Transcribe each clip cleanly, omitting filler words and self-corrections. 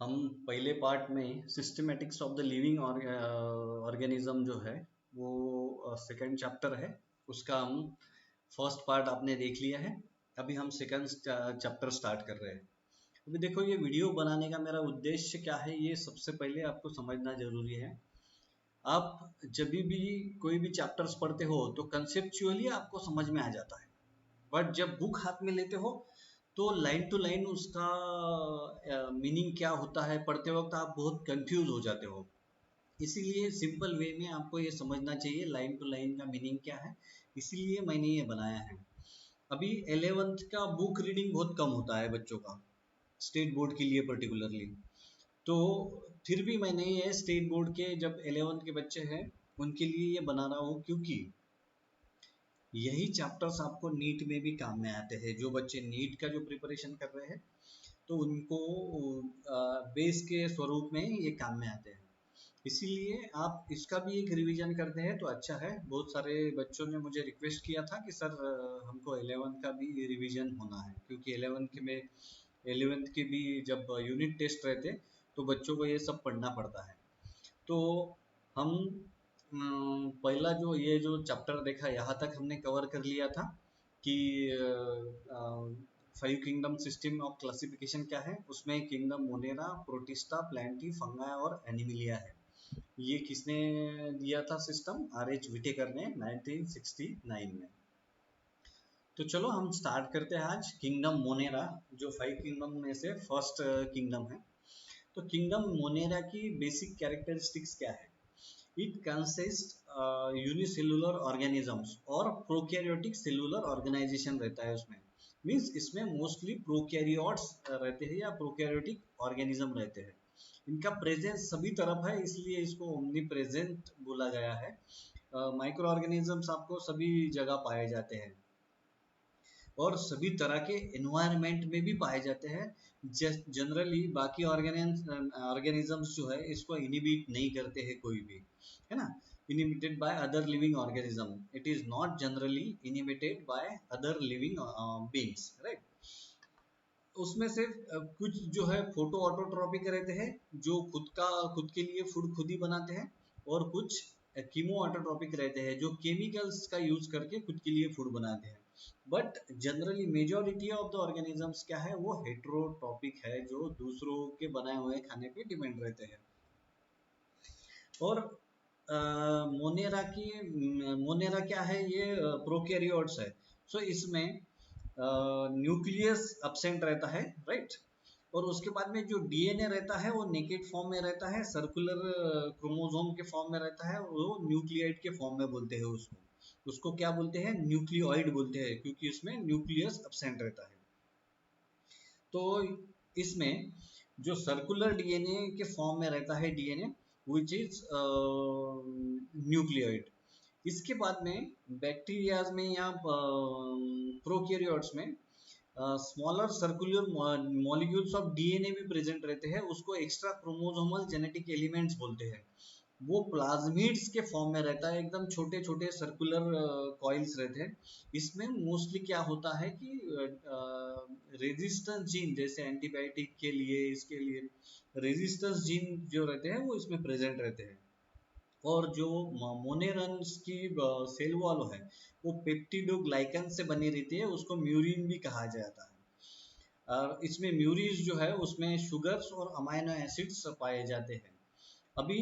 हम पहले पार्ट में systematics of the living organism जो है वो सेकंड चैप्टर है। उसका हम फर्स्ट पार्ट आपने देख लिया है। अभी हम सेकंड चैप्टर स्टार्ट कर रहे हैं। अभी देखो, ये वीडियो बनाने का मेरा उद्देश्य क्या है, ये सबसे पहले आपको समझना जरूरी है। आप जब भी कोई भी चैप्टर्स पढ़ते हो तो कंसेप्चुअली आपको समझ में आ जाता है, बट जब बुक हाथ में लेते हो तो लाइन टू लाइन उसका मीनिंग क्या होता है पढ़ते वक्त आप बहुत कंफ्यूज हो जाते हो। इसीलिए सिंपल वे में आपको ये समझना चाहिए लाइन टू लाइन का मीनिंग क्या है, इसीलिए मैंने ये बनाया है। अभी 11th का बुक रीडिंग बहुत कम होता है बच्चों का, स्टेट बोर्ड के लिए पर्टिकुलरली। तो फिर भी मैंने ये स्टेट बोर्ड के जब 11th के बच्चे हैं उनके लिए ये बना रहा हूँ, क्योंकि यही चैप्टर्स आपको नीट में भी काम में आते हैं। जो बच्चे नीट का जो प्रिपरेशन कर रहे हैं तो उनको बेस के स्वरूप में ये काम में आते हैं। इसीलिए आप इसका भी एक रिवीजन करते हैं तो अच्छा है। बहुत सारे बच्चों ने मुझे रिक्वेस्ट किया था कि सर हमको 11th का भी रिवीजन होना है, क्योंकि 11th के भी जब यूनिट टेस्ट रहते तो बच्चों को ये सब पढ़ना पड़ता है। तो हम पहला जो ये जो चैप्टर देखा यहाँ तक हमने कवर कर लिया था कि 5 किंगडम सिस्टम ऑफ क्लासिफिकेशन क्या है। उसमें kingdom Monera, protista, Plantae, fungi और एनिमिलिया है। ये किसने दिया था सिस्टम? आर.एच. विटेकर ने 1969 में। तो चलो हम स्टार्ट करते हैं आज किंगडम मोनेरा, जो 5 किंगडम में से फर्स्ट किंगडम है। तो किंगडम मोनेरा की बेसिक कैरेक्टरिस्टिक्स क्या है? इट कंसिस्ट यूनिसेलुलर ऑर्गेनिजम्स और प्रोकैरियोटिक सेलुलर ऑर्गेनाइजेशन रहता है उसमें। मीन्स इसमें मोस्टली प्रोकैरियोट्स रहते हैं या प्रोकैरियोटिक ऑर्गेनिज्म रहते हैं। इनका प्रेजेंस सभी तरफ है, इसलिए इसको ओमनी प्रेजेंट बोला गया है। माइक्रो ऑर्गेनिजम्स आपको सभी जगह पाए जाते हैं और सभी तरह के एनवायरनमेंट में भी पाए जाते हैं। जनरली बाकी ऑर्गेनिजम्स जो है इसको इनिबिट नहीं करते हैं कोई भी, है ना। Inhibited by other living organism, it is not generally inhibited by other living beings, right. उसमें से कुछ जो है फोटो ऑटोट्रॉपिक रहते हैं, जो खुद के लिए फूड खुद ही बनाते हैं, और कुछ कीमो ऑटोट्रॉपिक रहते हैं जो केमिकल्स का यूज करके खुद के लिए फूड बनाते हैं। But generally majority of the organisms क्या है, वो हेट्रोट्रॉपिक है, जो दूसरों के बनाए हुए खाने पे डिपेंड रहते हैं। और मोनेरा क्या है, ये प्रोकैरियोट्स है। सो इसमें न्यूक्लियस अब्सेंट रहता है, राइट। और उसके बाद में जो डीएनए रहता है वो नेकेड फॉर्म में रहता है, सर्कुलर क्रोमोसोम के फॉर्म में रहता है, वो न्यूक्लियोइड के फॉर्म में बोलते हैं उसको। उसको क्या बोलते हैं? न्यूक्लियोइड बोलते हैं, क्योंकि उसमें न्यूक्लियस अब्सेंट रहता है। तो इसमें जो सर्कुलर डीएनए के फॉर्म में रहता है डीएनए, विच इज न्यूक्लियोइड। इसके बाद में बैक्टीरियाज में या प्रोकैरियोट्स में smaller circular molecules of DNA भी प्रेजेंट रहते हैं, उसको एक्स्ट्रा क्रोमोसोमल जेनेटिक एलिमेंट्स बोलते हैं। वो प्लाज्मिड्स के फॉर्म में रहता है, एकदम छोटे छोटे सर्कुलर कॉइल्स रहते हैं। इसमें मोस्टली क्या होता है कि रेजिस्टेंस जीन, जैसे एंटीबायोटिक के लिए, इसके लिए रेजिस्टेंस जीन जो रहते हैं वो इसमें प्रेजेंट रहते हैं। और जो मोनेरन्स की सेल वॉल है वो पेप्टिडोग्लाइकन से बनी रहती है, उसको म्यूरिन भी कहा जाता है। और इसमें म्यूरिस जो है उसमें शुगर्स और अमाइनो एसिड्स पाए जाते हैं। अभी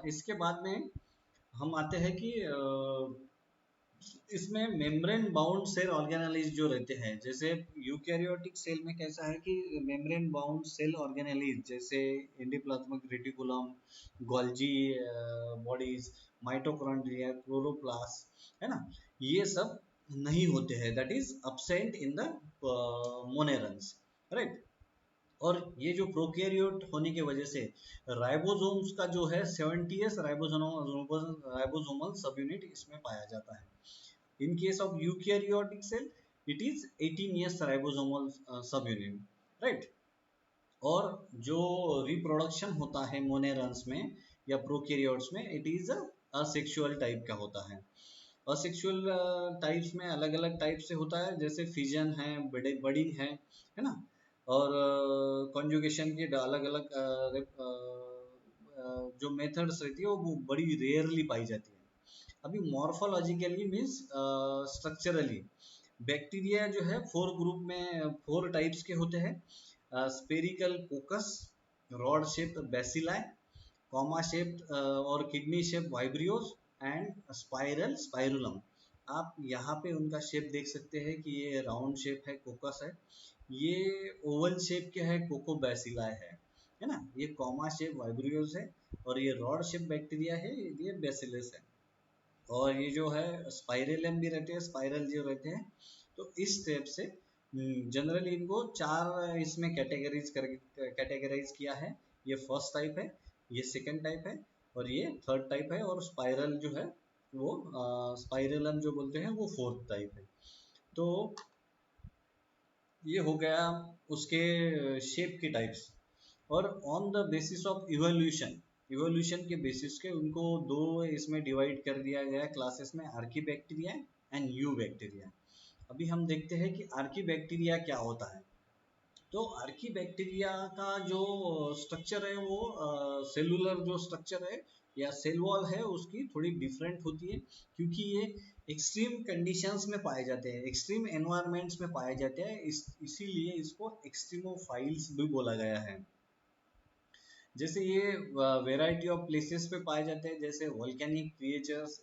इसके बाद में हम आते हैं कि इसमें मेम्ब्रेन बाउंड सेल ऑर्गेनेलिज जो रहते हैं, जैसे यूकैरियोटिक सेल में कैसा है कि मेम्ब्रेन बाउंड सेल ऑर्गेनेलिज, जैसे endoplasmic reticulum, Golgi bodies, mitochondria, chloroplast, है ना, ये सब नहीं होते हैं, that is absent in the monerans, right. और ये जो प्रोकैरियोट होने की वजह से राइबोसोम्स का जो है 70th राइबोसोमल सब यूनिट इसमें पाया जाता है। In case of eukaryotic cell it is 18th ribosomal subunit, right. और जो रिप्रोडक्शन होता है मोनेरन्स में या प्रोकैरियोट्स में, इट इज असेक्सुअल टाइप का होता है। असेक्सुअल टाइप्स में अलग अलग टाइप से होता है, जैसे फिजन है, बडिंग है ना। और कॉन्जुगेशन की अलग अलग जो मेथड्स रहती है वो बड़ी रेयरली पाई जाती है। अभी मॉर्फोलॉजिकली मीन्स स्ट्रक्चरली बैक्टीरिया जो है फोर ग्रुप में, फोर टाइप्स के होते हैं। Spherical coccus, rod shaped bacilli, comma shaped और kidney shape vibrios and spiral spirillum. आप यहाँ पे उनका शेप देख सकते हैं कि ये राउंड शेप है, कोकस है, ये ओवल शेप के है, कोकोबैसिलाई है ना, ये कॉमा शेप वाइब्रियोस है, और ये रॉड शेप बैक्टीरिया है, ये बेसिलस है। और ये जो है स्पाइरेलम भी रहते हैं, स्पाइरल जो रहते हैं। तो इस टाइप से जनरली इनको चार इसमें कैटेगराइज किया है। ये फर्स्ट टाइप है, ये सेकंड टाइप है, और ये थर्ड टाइप है, और स्पाइरल जो है वो स्पाइरेलम जो बोलते हैं वो फोर्थ टाइप है। तो ये हो गया उसके शेप के टाइप्स। और on the basis of evolution, evolution के बेसिस के उनको दो इसमें डिवाइड कर दिया गया क्लासेस में, Archie bacteria and you bacteria. अभी हम देखते हैं कि आर्की बैक्टीरिया क्या होता है। तो आर्की बैक्टीरिया का जो स्ट्रक्चर है वो सेलुलर जो स्ट्रक्चर है या सेल वॉल है उसकी थोड़ी डिफरेंट होती है, क्योंकि ये एक्सट्रीम कंडीशंस में पाए जाते हैं, एक्सट्रीम एनवायरनमेंट्स में पाए जाते हैं, इसीलिए इसको एक्सट्रीमोफाइल्स भी बोला गया है। जैसे ये वेराइटी ऑफ प्लेसेस पे पाए जाते हैं, जैसे वोल्केनिक क्रिएचर्स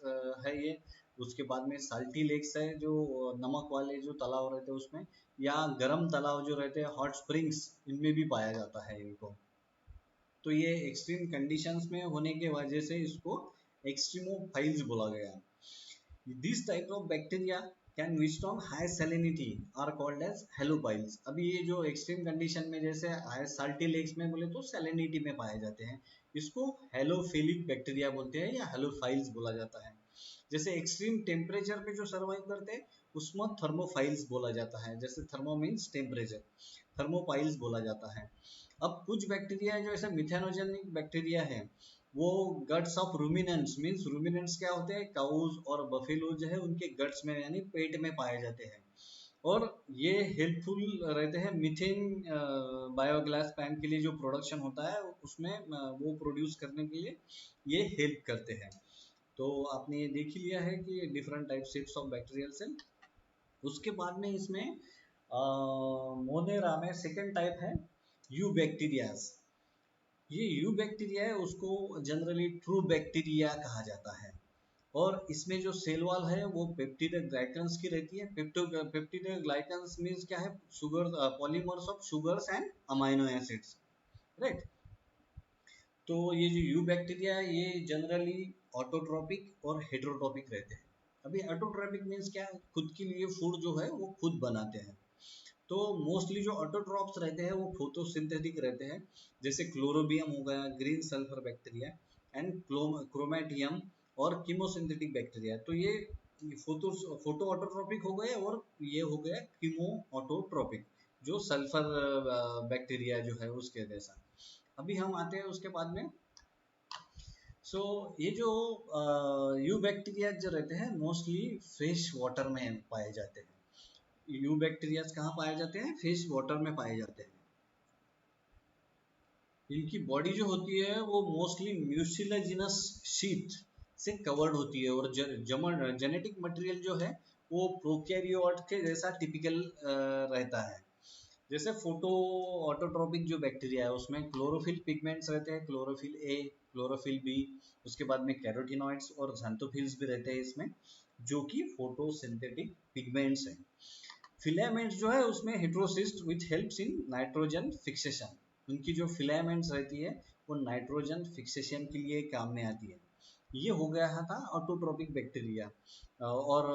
है ये, उसके बाद में साल्टी लेक्स है जो नमक वाले जो तालाब रहते हैं उसमें, या गर्म तालाब जो रहते हैं हॉट स्प्रिंग्स, इनमें भी पाया जाता है इनको। तो ये एक्सट्रीम कंडीशंस में होने के वजह से इसको एक्सट्रीमोफाइल्स बोला गया। This type of bacteria can withstand high salinity are called as halophiles. अभी ये जो एक्सट्रीम कंडीशन में जैसे हाई साल्टी लेक्स में बोले तो सैलिनिटी में पाए जाते हैं, इसको हेलोफिलिक बैक्टीरिया बोलते हैं या हेलोफाइल्स बोला जाता है। जैसे एक्सट्रीम टेम्परेचर पे जो सर्वाइव करते हैं उसमें थर्मोफाइल्स बोला जाता है, जैसे थर्मो मीन्स टेम्परेचर, थर्मोफाइल्स बोला जाता है। अब कुछ बैक्टीरिया जो ऐसे मिथेनोजेनिक बैक्टीरिया है, वो guts of ruminants means, ruminants क्या होते हैं, काउज और बफेलो जो है उनके गट्स में यानी पेट में पाए जाते हैं, और ये हेल्पफुल रहते हैं मीथेन बायोगैस प्लांट के लिए जो प्रोडक्शन होता है उसमें वो प्रोड्यूस करने के लिए ये हेल्प करते हैं। तो आपने ये देख ही लिया है कि different type shapes of bacterial cell. उसके बाद में इसमें मोनेरा में सेकेंड टाइप है यू बैक्टीरियाज। ये यू बैक्टीरिया है उसको जनरली ट्रू बैक्टीरिया कहा जाता है, और इसमें जो सेल वॉल है वो पेप्टिडोग्लाइकन्स की रहती है। पेप्टिडोग्लाइकन्स मीन्स क्या है, sugar, polymers of sugars and amino acids, right. तो ये जो यू बैक्टीरिया है ये जनरली ऑटोट्रोपिक और हेटेरोट्रोपिक रहते हैं। अभी ऑटोट्रोपिक मीन्स क्या है, खुद के लिए फूड जो है वो खुद बनाते हैं। तो मोस्टली जो ऑटोट्रॉप्स रहते हैं वो फोटोसिंथेटिक रहते हैं, जैसे क्लोरोबियम हो गया, ग्रीन सल्फर बैक्टीरिया, एंड क्रोमेटियम और कीमोसिंथेटिक बैक्टीरिया। तो ये फोटो ऑटोट्रॉपिक हो गए, और ये हो गया कीमो ऑटोट्रॉपिक जो सल्फर बैक्टीरिया जो है उसके जैसा। अभी हम आते हैं उसके बाद में। सो ये जो यू बैक्टीरिया जो रहते हैं मोस्टली फ्रेश वाटर में पाए जाते हैं। यू बैक्टीरिया कहाँ पाए जाते हैं, फ्रेश वाटर में पाए जाते हैं। इनकी बॉडी जो होती है वो मोस्टली म्यूसिलेजिनस शीथ से कवर्ड होती है, और जेनेटिक मटेरियल जो है वो प्रोकैरियोट के जैसा टिपिकल रहता है। जैसे फोटो ऑटोट्रोपिक जो बैक्टीरिया है उसमें क्लोरोफिल पिगमेंट्स रहते हैं, क्लोरोफिल ए, क्लोरोफिल बी, उसके बाद में कैरोटिनॉइड्स और xanthophyls भी रहते हैं इसमें, जो कि फोटोसिंथेटिक पिगमेंट्स हैं। फिलामेंट्स जो है उसमें heterocyst which helps in nitrogen fixation. उनकी जो फिलामेंट्स रहती है वो नाइट्रोजन फिक्सेशन के लिए काम में आती है। ये हो गया था ऑटोट्रोपिक बैक्टीरिया और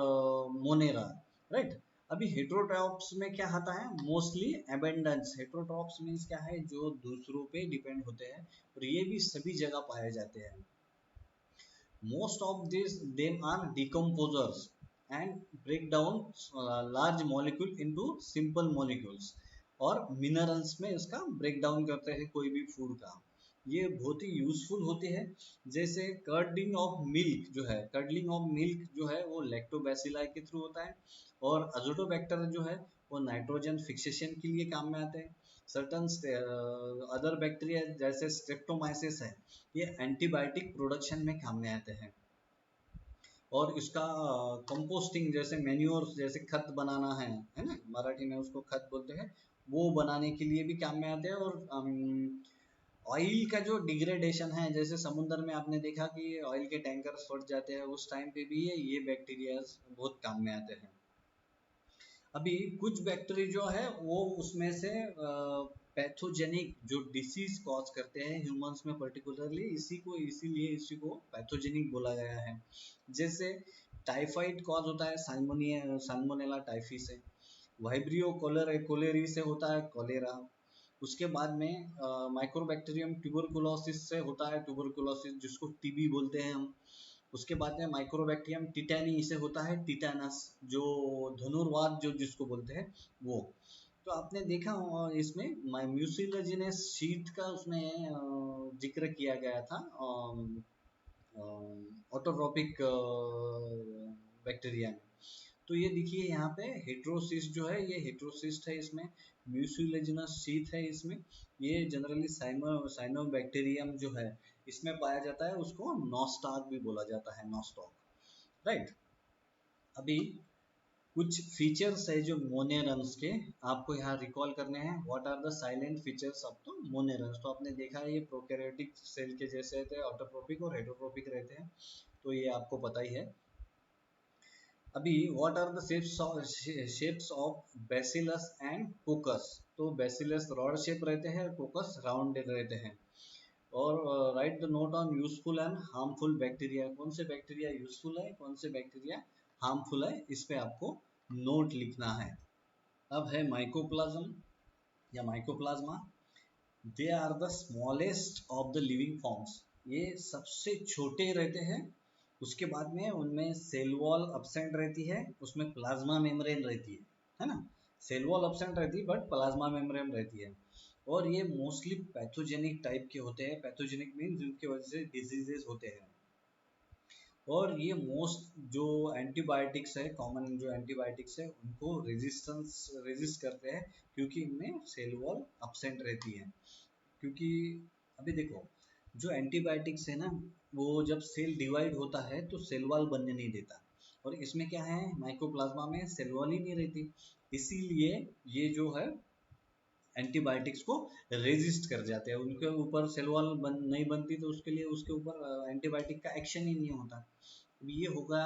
मोनेरा, राइट। अभी हेटेरोट्रॉप्स में क्या आता है, मोस्टली एबेंडेंस। हेटेरोट्रॉप्स मीन्स क्या है, जो दूसरों पे डिपेंड होते हैं, और ये भी सभी जगह पाए जाते हैं। Most of these them are decomposers and break down large molecule into simple molecules, और मिनरल्स में इसका ब्रेक डाउन करते हैं कोई भी फूड का। ये बहुत ही यूजफुल होते हैं। जैसे कर्डिंग ऑफ मिल्क जो है, कर्डलिंग ऑफ मिल्क जो है वो लैक्टोबैसिलाई के थ्रू होता है, और अजोटोबैक्टर जो है वो नाइट्रोजन फिक्सेशन के लिए काम में आते हैं। सर्टन अदर बैक्टीरिया जैसे स्ट्रेप्टोमाइसिस है, ये एंटीबायोटिक प्रोडक्शन में काम में आते हैं। और इसका कंपोस्टिंग जैसे मैन्योर जैसे खत बनाना है ना, मराठी में उसको खत बोलते हैं, वो बनाने के लिए भी काम में आते हैं। और ऑयल का जो डिग्रेडेशन है, जैसे समुद्र में आपने देखा कि ऑयल के टैंकर फट जाते हैं, उस टाइम पे भी ये बैक्टीरिया बहुत काम में आते हैं। अभी कुछ बैक्टीरिया जो है वो उसमें से पैथोजेनिक जो डिसीज कॉज करते हैं ह्यूमंस में पर्टिकुलरली, इसीलिए इसी को पैथोजेनिक बोला गया है। जैसे टाइफाइड कॉज होता है साल्मोनेला टाइफी से, वाइब्रियो कोलेरी से होता है कोलेरा। उसके बाद में माइक्रोबैक्टीरियम ट्यूबरकुलोसिस से होता है ट्यूबरकुलोसिस, जिसको टीबी बोलते हैं हम। उसके बाद में माइक्रोबैक्टीरियम टिटैनी से होता है टिटैनस, जो धनुर्वात जो जिसको बोलते हैं वो। तो आपने देखा इसमें म्यूसिलेजिनस शीट का उसमें जिक्र किया गया था ऑटोट्रोपिक बैक्टीरिया में। तो ये देखिए यहाँ पे हेट्रोसिस्ट जो है, ये हेट्रोसिस्ट है, इसमें म्यूसिलेजिनस शीट है इसमें। ये जनरली साइनोबैक्टीरियम जो है इसमें पाया जाता है, उसको नॉस्टाक भी बोला जाता है, नॉस्टॉक, राइट। अभी कुछ फीचर्स है जो मोनेरन्स के आपको यहाँ रिकॉल करने हैं। What are the salient features of the monerans? तो आपने देखा है ये प्रोकैरियोटिक सेल के जैसे रहते हैं, ऑटोट्रोपिक और हेटरोट्रोपिक रहते हैं, तो ये आपको पता ही है। अभी what are the shapes of bacillus and coccus? तो बैसिलस रॉड शेप रहते हैं, कोकस राउंड रहते हैं। और right the note on useful and harmful bacteria. कौन से बैक्टीरिया यूजफुल है, कौन से बैक्टीरिया हार्मफुल है, इस पे आपको नोट लिखना है। अब है माइकोप्लाज्म या mycoplasma. They are the smallest of the living forms. ये सबसे छोटे रहते हैं। उसके बाद में उनमें सेल वॉल एब्सेंट रहती है, उसमें प्लाज्मा मेम्ब्रेन रहती है ना। सेल वॉल एब्सेंट रहती है बट प्लाज्मा मेम्ब्रेन रहती है। और ये मोस्टली पैथोजेनिक टाइप के होते हैं। पैथोजेनिक मीन जिनकी वजह से डिजीजेस होते हैं। और ये मोस्ट जो एंटीबायोटिक्स है, कॉमन जो एंटीबायोटिक्स है, उनको रेजिस्ट करते हैं, क्योंकि इनमें सेल वॉल एब्सेंट रहती है। क्योंकि अभी देखो, जो एंटीबायोटिक्स है ना, वो जब सेल डिवाइड होता है तो सेल वॉल बनने नहीं देता। और इसमें क्या है, माइकोप्लाज्मा में सेल वॉल ही नहीं रहती, इसीलिए ये जो है एंटीबायोटिक्स को रेजिस्ट कर जाते हैं। उनके ऊपर सेल वॉल नहीं बनती, तो उसके लिए उसके ऊपर एंटीबायोटिक का एक्शन ही नहीं होता। ये होगा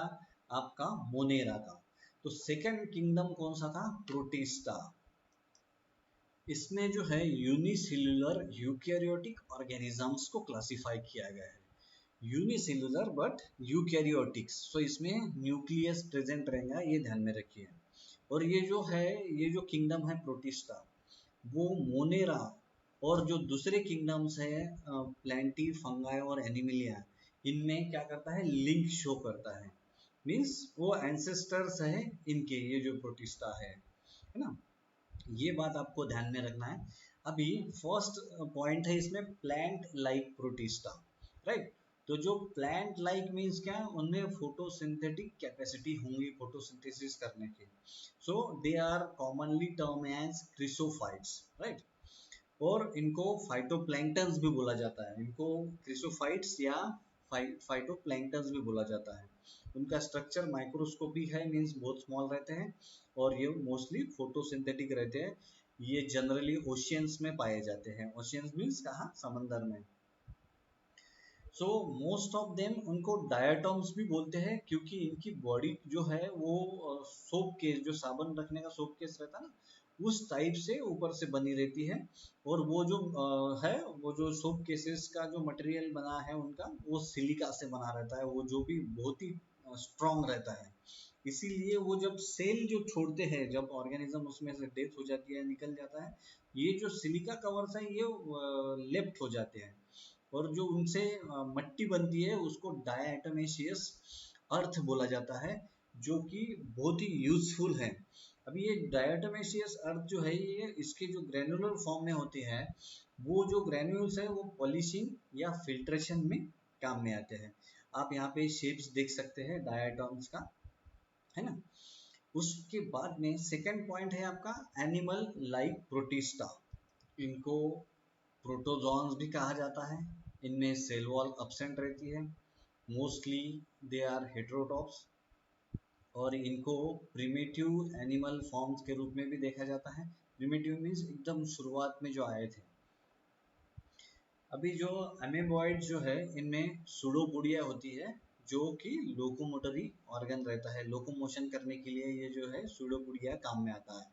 आपका मोनेरा का। तो सेकंड किंगडम कौन सा था? प्रोटिस्टा। इसमें जो है यूनिसेल्युलर यूकैरियोटिक ऑर्गेनिजम्स को क्लासिफाई किया गया है। यूनिसेल्युलर बट यूकैरियोटिक्स, तो इसमें न्यूक्लियस प्रेजेंट रहेगा, ये ध्यान में रखिए। और ये जो है, ये जो किंगडम है प्रोटिस्टा, वो मोनेरा और जो दूसरे किंगडम्स है प्लेंटी, फंगाई और एनिमिलिया, इनमें क्या करता है, लिंक शो करता है। मीन्स वो एंसेस्टर्स है इनके, ये जो प्रोटिस्टा है ना। ये बात आपको ध्यान में रखना है। अभी फर्स्ट पॉइंट है इसमें प्लांट लाइक प्रोटिस्टा, राइट। तो जो प्लांट लाइक मीन्स क्या है, उनमें फोटोसिंथेटिक कैपेसिटी होंगी फोटोसिंथेसिस करने की। So they are commonly term as chrysophytes, right. और इनको फाइटोप्लैंक्टन्स भी बोला जाता है, इनको क्रिसोफाइट्स या फाइटोप्लैंक्टन्स भी बोला जाता है। उनका स्ट्रक्चर माइक्रोस्कोपिक है, मीन्स बहुत स्मॉल रहते हैं, और ये मोस्टली फोटोसिंथेटिक रहते हैं। ये जनरली ओशियंस में पाए जाते हैं। ओशियंस मीन्स कहाँ, समंदर में। सो मोस्ट ऑफ देम उनको डायटॉम्स भी बोलते हैं, क्योंकि इनकी बॉडी जो है वो सोप केस, जो साबुन रखने का सोप केस रहता है ना, उस टाइप से ऊपर से बनी रहती है। और वो जो है, वो जो सोप केसेस का जो मटेरियल बना है उनका, वो सिलिका से बना रहता है, वो जो भी बहुत ही स्ट्रॉन्ग रहता है। इसीलिए वो जब सेल जो छोड़ते हैं, जब ऑर्गेनिज्म उसमें से डेथ हो जाती है, निकल जाता है, ये जो सिलिका कवर्स है ये लेफ्ट हो जाते हैं। और जो उनसे मट्टी बनती है उसको डायटोमेशियस अर्थ बोला जाता है, जो कि बहुत ही यूजफुल है। अभी ये डायटोमेशियस अर्थ जो है, ये इसके जो ग्रेनुलर फॉर्म में होते हैं, वो जो ग्रेन्यूल्स है वो पॉलिशिंग या फिल्ट्रेशन में काम में आते हैं। आप यहाँ पे शेप्स देख सकते हैं डायटॉम्स का, है ना। उसके बाद में सेकंड पॉइंट है आपका एनिमल लाइक प्रोटिस्टा। इनको प्रोटोजोन्स भी कहा जाता है। इनमें सेल वॉल अब्सेंट रहती है, मोस्टली दे आर हेटेरोटॉप्स, और इनको प्रिमिटिव एनिमल फॉर्म्स के रूप में भी देखा जाता है। प्रिमिटिव मीन्स एकदम शुरुआत में जो आए थे। अभी जो अमीबॉइड जो है, इनमें सूडोपोडिया होती है, जो कि लोकोमोटरी ऑर्गन रहता है, लोकोमोशन करने के लिए ये जो है सूडोपोडिया काम में आता है।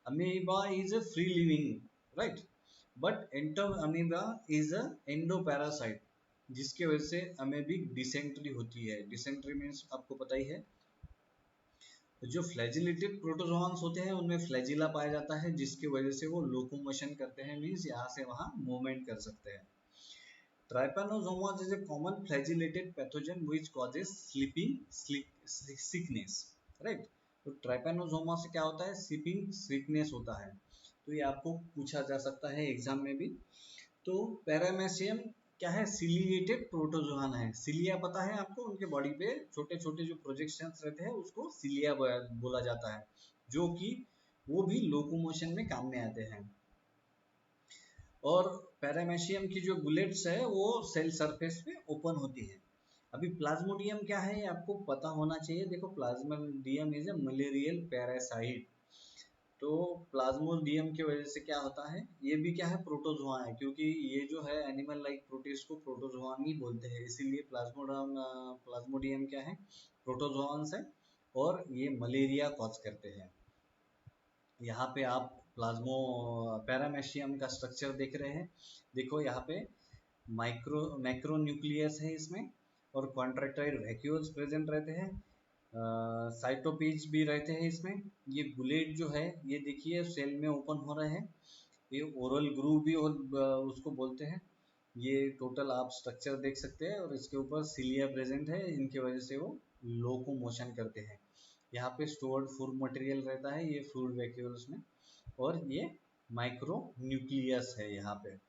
Amoeba is a free living right, but enter amoeba is a endoparasite, जिसके वजह से अमेबिक डिसेंट्री होती है। डिसेंट्री मीन्स आपको पता ही है। जो फ्लैजिलेटेड प्रोटोजोआन्स होते हैं उनमें फ्लैजिला पाया जाता है, जिसकी वजह से वो लोकोमोशन करते हैं, मीन्स यहाँ से वहाँ मूवमेंट कर सकते हैं। Trypanosoma is a common flagellated pathogen which causes sickness, right. तो ट्राइपैनोसोमा से क्या होता है, स्लीपिंग सिकनेस होता है। तो ये आपको पूछा जा सकता है एग्जाम में भी। तो पैरामेसियम क्या है, सिलिएटेड प्रोटोजोआन है। सिलिया पता है आपको, उनके बॉडी पे छोटे छोटे जो प्रोजेक्शंस रहते हैं उसको सिलिया बोला जाता है, जो कि वो भी लोकोमोशन में काम में आते हैं। और पैरामेशियम की जो बुलेट्स है वो सेल सरफेस पे ओपन होती है। अभी प्लाज्मोडियम क्या है ये आपको पता होना चाहिए। देखो, Plasmodium is a malarial parasite. तो प्लाज्मोडियम की वजह से क्या होता है, ये भी क्या है, प्रोटोजोआ है, क्योंकि ये जो है एनिमल लाइक प्रोटिस्ट को प्रोटोजोआन ही बोलते हैं, इसीलिए प्लाज्मोडियम क्या है, प्रोटोजोआंस है, और ये मलेरिया कॉज करते हैं। यहाँ पे आप प्लाज्मो पैरामेशियम का स्ट्रक्चर देख रहे हैं। देखो यहाँ पे मैक्रोन्यूक्लियस है इसमें, और कॉन्ट्रैक्टाइल वैक्यूल्स प्रेजेंट रहते हैं, साइटोपीज भी रहते हैं इसमें। ये बुलेट जो है ये देखिए सेल में ओपन हो रहे हैं। ये ओरल ग्रूव भी उसको बोलते हैं। ये टोटल आप स्ट्रक्चर देख सकते हैं, और इसके ऊपर सिलिया प्रेजेंट है, इनकी वजह से वो लोकोमोशन करते हैं। यहाँ पे स्टोर्ड फूड मटेरियल रहता है ये फूड वैक्यूल्स में, और ये माइक्रो न्यूक्लियस है यहाँ पे।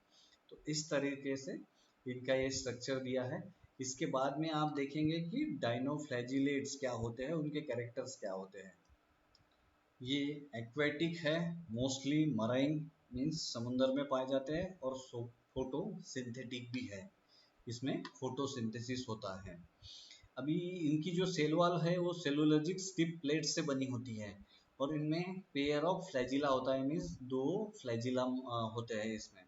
तो इस तरीके से इनका ये स्ट्रक्चर दिया है। इसके बाद में आप देखेंगे कि डाइनोफ्लैजिलेट्स क्या होते हैं, उनके कैरेक्टर्स क्या होते हैं। ये एक्वेटिक है, मोस्टली मराइन मीन्स समुद्र में पाए जाते हैं, और फोटो सिंथेटिक भी है, इसमें फोटोसिंथेसिस होता है। अभी इनकी जो सेल वॉल है वो सेलुलोजिक स्टिप प्लेट से बनी होती है, और इनमें पेयर ऑफ फ्लैजिला होता है, मीन्स 2 फ्लैजिला होते हैं इसमें।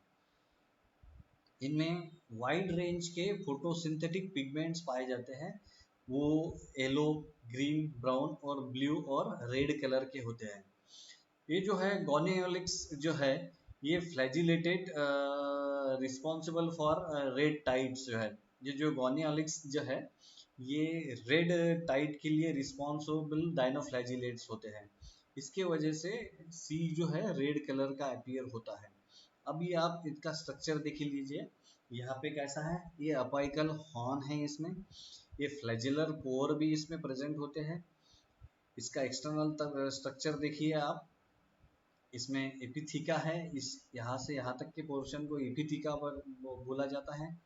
इनमें वाइड रेंज के फोटोसिंथेटिक पिगमेंट्स पाए जाते हैं, वो येलो, ग्रीन, ब्राउन और ब्लू और रेड कलर के होते हैं। ये जो है गोनियोलिक्स जो है, ये flagellated responsible for red tides जो है। ये जो गोनियोलिक्स जो है ये रेड टाइड के लिए रिस्पॉन्सिबल डाइनोफ्लैजिलेट्स होते हैं। इसके वजह से सी जो है रेड कलर का अपीयर होता है। अभी आप इसका स्ट्रक्चर देख लीजिए, यहाँ पे कैसा है, ये अपाइकल हॉर्न है इसमें, ये फ्लैजिलर कोर भी इसमें प्रेजेंट होते हैं। इसका एक्सटर्नल स्ट्रक्चर देखिए आप, इसमें एपिथिका है, इस यहाँ से यहाँ तक के पोर्शन को एपिथिका पर बोला जाता है।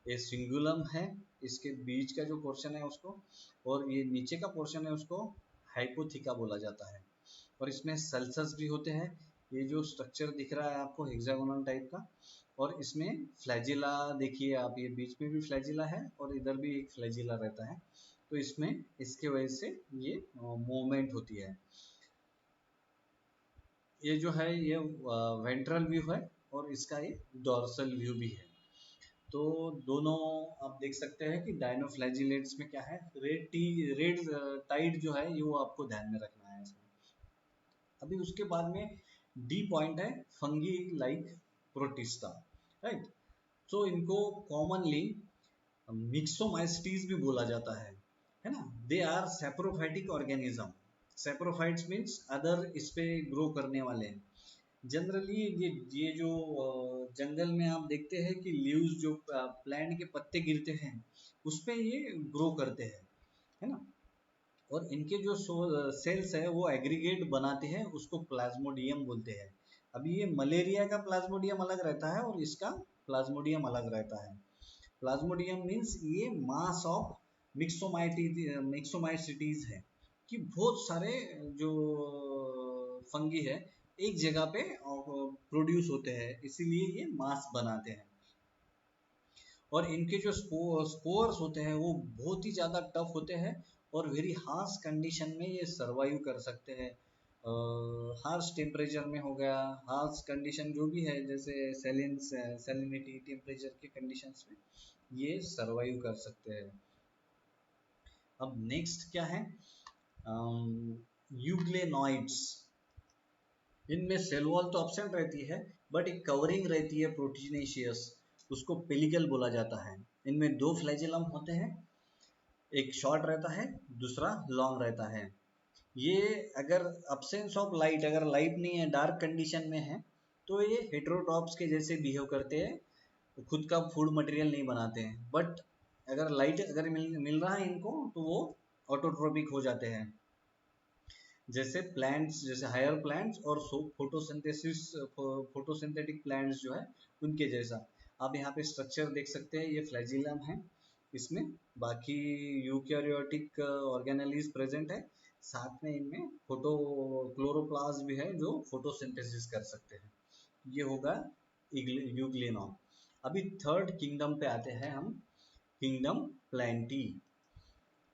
ये सिंगुलम है, इसके बीच का जो पोर्शन है उसको, और ये नीचे का पोर्शन है उसको हाइपोथिका बोला जाता है। और इसमें सेल्सस भी होते हैं। ये जो स्ट्रक्चर दिख रहा है आपको हेक्सागोनल टाइप का, और इसमें फ्लैजिला देखिए आप, ये बीच में भी फ्लैजिला है और इधर भी एक फ्लैजिला रहता है। तो इसमें इसके वजह से ये मूवमेंट होती है। ये जो है ये वेंट्रल व्यू है, और इसका ये डॉर्सल व्यू भी है। तो दोनों आप देख सकते हैं कि डाइनोफ्लैजिलेट्स में क्या है, रेड टाइड जो है ये वो आपको ध्यान में रखना है इसमें। अभी उसके बाद में डी पॉइंट है, फंगी लाइक प्रोटिस्टा, राइट। तो इनको कॉमनली मिक्सोमाइस्टीज भी बोला जाता है ना। They are saprophytic organism. Saprophytes means other इस पे ग्रो करने वाले। जनरली ये जो जंगल में आप देखते हैं कि लीव्स जो प्लांट के पत्ते गिरते हैं उस पे ये ग्रो करते हैं, है ना। और इनके जो सेल्स है वो एग्रीगेट बनाते हैं, उसको प्लाज्मोडियम बोलते हैं। अभी ये मलेरिया का प्लाज्मोडियम अलग रहता है और इसका प्लाज्मोडियम अलग रहता है। प्लाज्मोडियम मीन्स ये मास ऑफ मिक्सोमाइसिटीज है, कि बहुत सारे जो फंगी है एक जगह पे प्रोड्यूस होते हैं, इसीलिए ये मास बनाते हैं। और इनके जो स्पोर्स होते हैं वो बहुत ही ज़्यादा टफ होते हैं और वेरी हार्श कंडीशन में ये सरवाइव कर सकते हैं। हार्श टेम्परेचर में हो गया, हार्श कंडीशन जो भी है, जैसे सैलिनिटी टेम्परेचर के कंडीशंस में ये सरवाइव कर सकते हैं। अब नेक्स्ट क्या है, यूग्लेनॉइड्स। इनमें सेल वॉल तो एब्सेंट रहती है, बट एक कवरिंग रहती है प्रोटीनेशियस, उसको पेलिकल बोला जाता है। इनमें दो फ्लैजेलम होते हैं, एक शॉर्ट रहता है, दूसरा लॉन्ग रहता है। ये अगर अब्सेंस ऑफ लाइट, अगर लाइट नहीं है, डार्क कंडीशन में है, तो ये हेटेरोट्रॉप्स के जैसे बिहेव करते हैं, खुद का फूड मटेरियल नहीं बनाते हैं। बट अगर लाइट अगर मिल रहा है इनको, तो वो ऑटोट्रोपिक हो जाते हैं, जैसे प्लांट्स, जैसे हायर प्लांट्स और फोटोसिंथेटिक प्लांट्स जो है उनके जैसा। आप यहाँ पे स्ट्रक्चर देख सकते हैं, ये फ्लैजिलम है इसमें, बाकी यूकैरियोटिक ऑर्गेनेलिज प्रेजेंट है, साथ में इनमें क्लोरोप्लास्ट भी है जो फोटोसिंथेसिस कर सकते हैं। ये होगा यूग्लेनॉन। अभी थर्ड किंगडम पे आते हैं हम, किंगडम प्लांटी।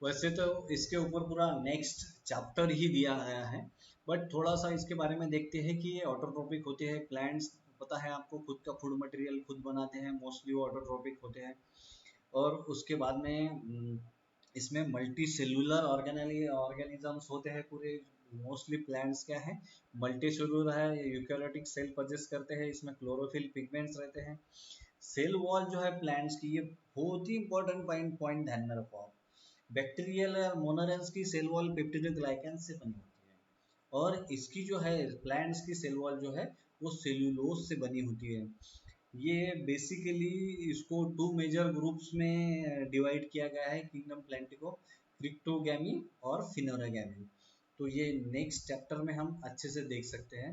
वैसे तो इसके ऊपर पूरा नेक्स्ट चैप्टर ही दिया गया है, बट थोड़ा सा इसके बारे में देखते हैं कि ये ऑटोट्रोपिक होते हैं प्लांट्स। पता है आपको, खुद का फूड मटेरियल खुद बनाते हैं, मोस्टली वो ऑटोट्रोपिक होते हैं। और उसके बाद में इसमें मल्टी सेलुलर ऑर्गेनिजम्स होते हैं पूरे। मोस्टली प्लांट्स क्या है, मल्टी सेलुलर है, यूकैरियोटिक सेल पोजेस करते हैं, इसमें क्लोरोफिल पिगमेंट्स रहते हैं। सेल वॉल जो है प्लांट्स की, ये बहुत ही इंपॉर्टेंट पॉइंट ध्यान में रखो आप। बैक्टीरियल और मोनोरेंस की सेल वॉल पेप्टिडोग्लाइकेन से बनी होती है, और इसकी जो है प्लांट्स की सेल वॉल जो है वो सेल्यूलोज से बनी होती है। ये बेसिकली इसको टू मेजर ग्रुप्स में डिवाइड किया गया है किंगडम प्लांटी को, क्रिप्टोगैमी और फिनोरागैमी। तो ये नेक्स्ट चैप्टर में हम अच्छे से देख सकते हैं।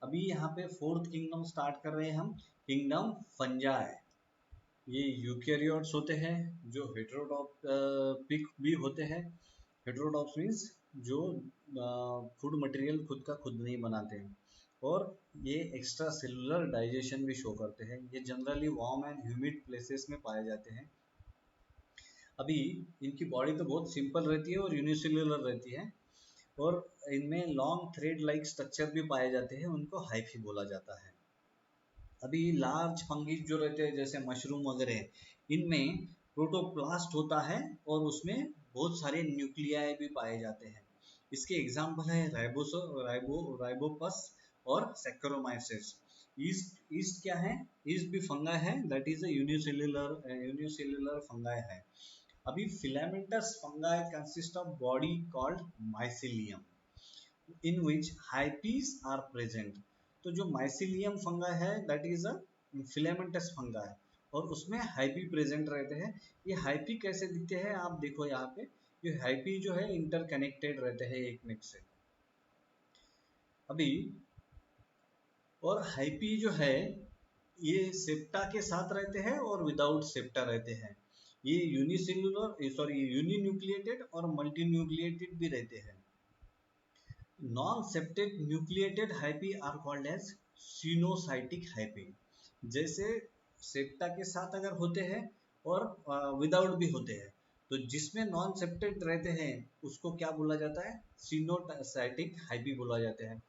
अभी यहाँ पे फोर्थ किंगडम स्टार्ट कर रहे हैं हम, किंगडम फंजाई। ये यूकैरियोट्स होते हैं जो हेटेरोटॉपिक भी होते हैं। हेटेरोटॉप्स मीन्स जो फूड मटेरियल खुद का खुद नहीं बनाते हैं, और ये एक्स्ट्रा सेलुलर डाइजेशन भी शो करते हैं। ये generally warm and humid places में पाए जाते हैं। अभी इनकी बॉडी तो बहुत सिंपल रहती है और यूनिसेल्युलर रहती है, और इनमें लॉन्ग थ्रेड लाइक स्ट्रक्चर भी पाए जाते हैं, उनको हाइफी बोला जाता है। अभी लार्ज फंगी जो रहते हैं जैसे मशरूम वगैरह, इनमें प्रोटोप्लास्ट होता है और उसमें बहुत सारे न्यूक्लियाई भी पाए जाते हैं। इसके एग्जाम्पल है राइबोपस और सैक्रोमाइसिस। ईस्ट क्या है, ईस्ट भी फंगा है, that is a unicellular fungi है। अभी filamentous fungi consist of body called mycelium in which hypes are present। तो जो माइसिलियम फंगा है दैट इज अ फिलामेंटस फंगा है, और उसमें हाइपी प्रेजेंट रहते हैं। ये हाइपी कैसे दिखते हैं आप देखो यहाँ पे, ये हाइपी जो है इंटरकनेक्टेड रहते हैं एक में से। अभी और हाइपी जो है ये सेप्टा के साथ रहते हैं और विदाउट सेप्टा रहते हैं। ये यूनिन्यूक्लिएटेड और मल्टी न्यूक्लिएटेड भी रहते हैं। Non-septate nucleated hyphae are called as coenocytic hyphae। जैसे सेप्टा के साथ अगर होते हैं और विदाउट भी होते हैं, तो जिसमें नॉन सेप्टेट रहते हैं उसको क्या बोला जाता है, सिनोसाइटिक हाइपी बोला जाता है।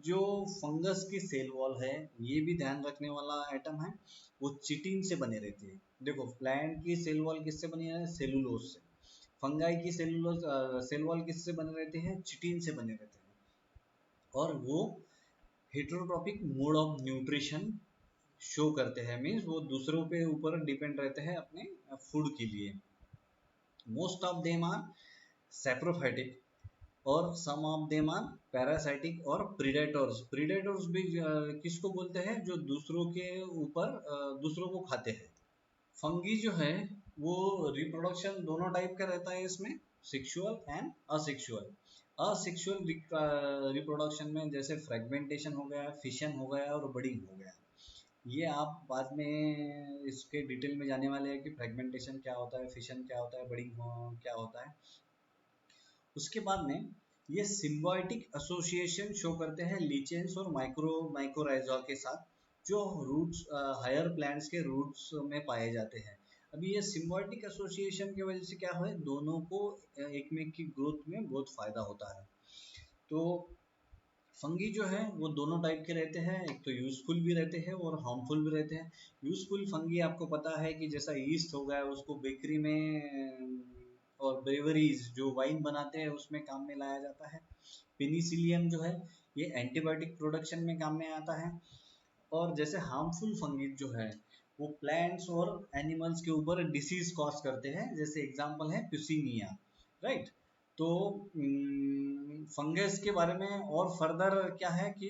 जो फंगस की सेल वॉल है, ये भी ध्यान रखने वाला आइटम है, वो चिटिन से बने रहती है। देखो प्लांट की सेल वॉल किससे बनी है, सेलुलोज से। फंगाई की सेल वॉल किससे बने रहते हैं, चिटिन से बने रहते हैं। और वो heterotrophic mode of nutrition show करते हैं, मीन्स वो दूसरों पे ऊपर डिपेंड रहते हैं अपने फूड के लिए। Most of them are saprophytic और some of them are parasitic और प्रीडेटर्स। प्रीडेटर्स भी किसको बोलते हैं, जो दूसरों के ऊपर दूसरों को खाते हैं। फंगी जो है वो रिप्रोडक्शन दोनों टाइप का रहता है इसमें, sexual and asexual. Asexual reproduction में जैसे फ्रेगमेंटेशन हो गया, फिशन हो गया और बडिंग हो गया। ये आप बाद में इसके डिटेल में जाने वाले हैं कि फ्रेगमेंटेशन क्या होता है, फिशन क्या होता है, बडिंग क्या होता है। उसके बाद में ये सिम्बायोटिक एसोसिएशन शो करते हैं लिचेंस और माइक्रोराइजा के साथ, जो रूट्स हायर प्लांट्स के रूट्स में पाए जाते हैं। अभी ये सिम्बायोटिक एसोसिएशन की वजह से क्या है, दोनों को एक में की ग्रोथ में बहुत फायदा होता है। तो फंगी जो है वो दोनों टाइप के रहते हैं, एक तो यूजफुल भी रहते हैं और हार्मफुल भी रहते हैं। यूजफुल फंगी आपको पता है कि जैसा ईस्ट हो गया, उसको बेकरी में और ब्रेवरीज जो वाइन बनाते हैं उसमें काम में लाया जाता है। पेनिसिलियम जो है ये एंटीबायोटिक प्रोडक्शन में काम में आता है। और जैसे हार्मफुल फंगी जो है वो प्लांट्स और एनिमल्स के ऊपर डिसीज कॉज करते हैं, जैसे एग्जांपल है प्यूसिनिया, राइट। तो फंगस के बारे में और फर्दर क्या है कि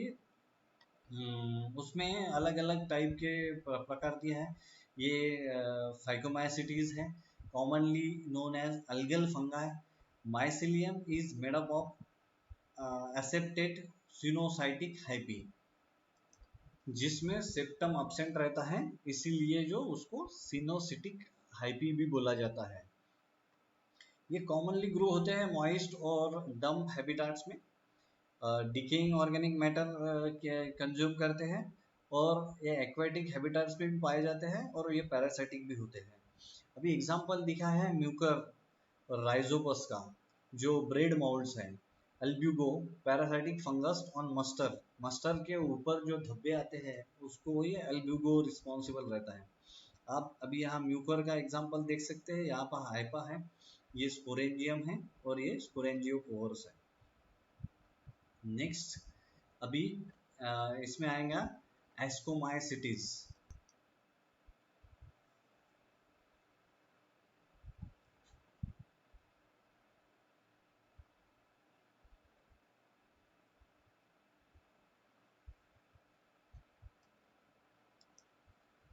उसमें अलग अलग टाइप के प्रकार दिए हैं। ये फाइकोमाइसिटीज है, commonly known as algal fungi. Mycelium is made up of aseptate coenocytic hyphae, जिसमें सेप्टम एब्सेंट रहता है, इसीलिए जो उसको सिनोसिटिक हाइपी भी बोला जाता है। ये कॉमनली ग्रो होते हैं मॉइस्ट और डम्प हैबिटाट्स में, डिकेइंग ऑर्गेनिक मैटर कंज्यूम करते हैं, और ये एक्वेटिक हैबिटाट्स में भी पाए जाते हैं, और ये पैरासिटिक भी होते हैं। अभी एग्जांपल दिखा है म्यूकर राइजोपस का, जो ब्रेड माउल्ड्स हैं। Albugo parasitic fungus on mustard, mustard के ऊपर जो धब्बे आते हैं उसको ये अल्ब्यूगो रिस्पॉन्सिबल रहता है। आप अभी यहाँ म्यूकर का एग्जांपल देख सकते हैं, यहाँ पर हाइपा है, ये स्पोरेंजियम है, और ये स्पोरेंजियोपोर्स है। नेक्स्ट अभी इसमें आएगा एस्कोमाइसिटीज।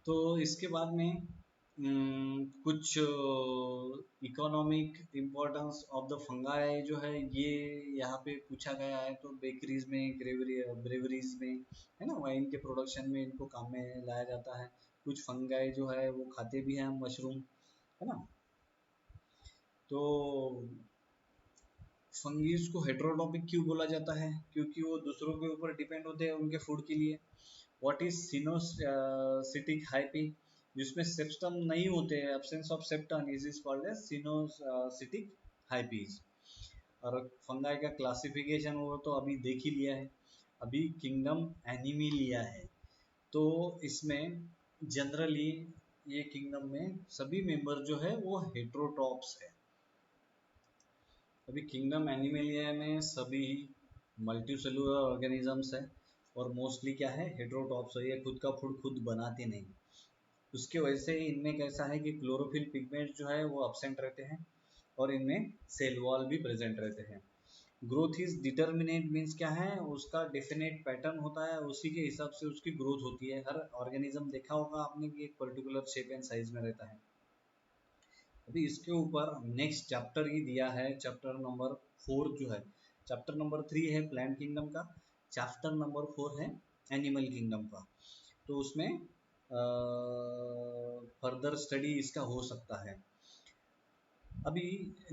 तो इसके बाद में कुछ economic importance of the fungi जो है ये यहाँ पे पूछा गया है। तो बेकरीज में, ब्रेवरीज में, है ना, वाइन के प्रोडक्शन में इनको काम में लाया जाता है। कुछ फंगाई जो है वो खाते भी हैं हम, मशरूम, है ना। तो फंगीज को हेट्रोटॉपिक क्यों बोला जाता है, क्योंकि वो दूसरों के ऊपर डिपेंड होते हैं उनके फूड के लिए। व्हाट इज सिनोसिटिक हाइपी, जिसमें सेप्टम नहीं होते हैं, absence of septum is called as coenocytic hyphae. और फंगाई का क्लासिफिकेशन वो तो अभी देख ही लिया है। अभी किंगडम एनिमिलिया है, तो इसमें जनरली ये किंगडम में सभी मेंबर जो है वो हेट्रोटॉप्स है। अभी किंगडम एनिमलिया में सभी मल्टीसेलुलर ऑर्गेनिजम्स है, और मोस्टली क्या है, हेट्रोटॉप्स है, ये खुद का फूड खुद बनाते नहीं। उसके वजह से इनमें कैसा है कि क्लोरोफिल पिगमेंट जो है वो एब्सेंट रहते हैं, और इनमें सेल वॉल भी प्रेजेंट रहते हैं। ग्रोथ इज डिटर्मिनेट मीन्स क्या है, उसका डेफिनेट पैटर्न होता है, उसी के हिसाब से उसकी ग्रोथ होती है। हर ऑर्गेनिज्म देखा होगा आपने कि एक पर्टिकुलर शेप एंड साइज में रहता है। अभी इसके ऊपर नेक्स्ट चैप्टर ही दिया है, चैप्टर नंबर 4 जो है। चैप्टर नंबर 3 है प्लांट किंगडम का, चैप्टर नंबर 4 है एनिमल किंगडम का। तो उसमें फर्दर स्टडी इसका हो सकता है। अभी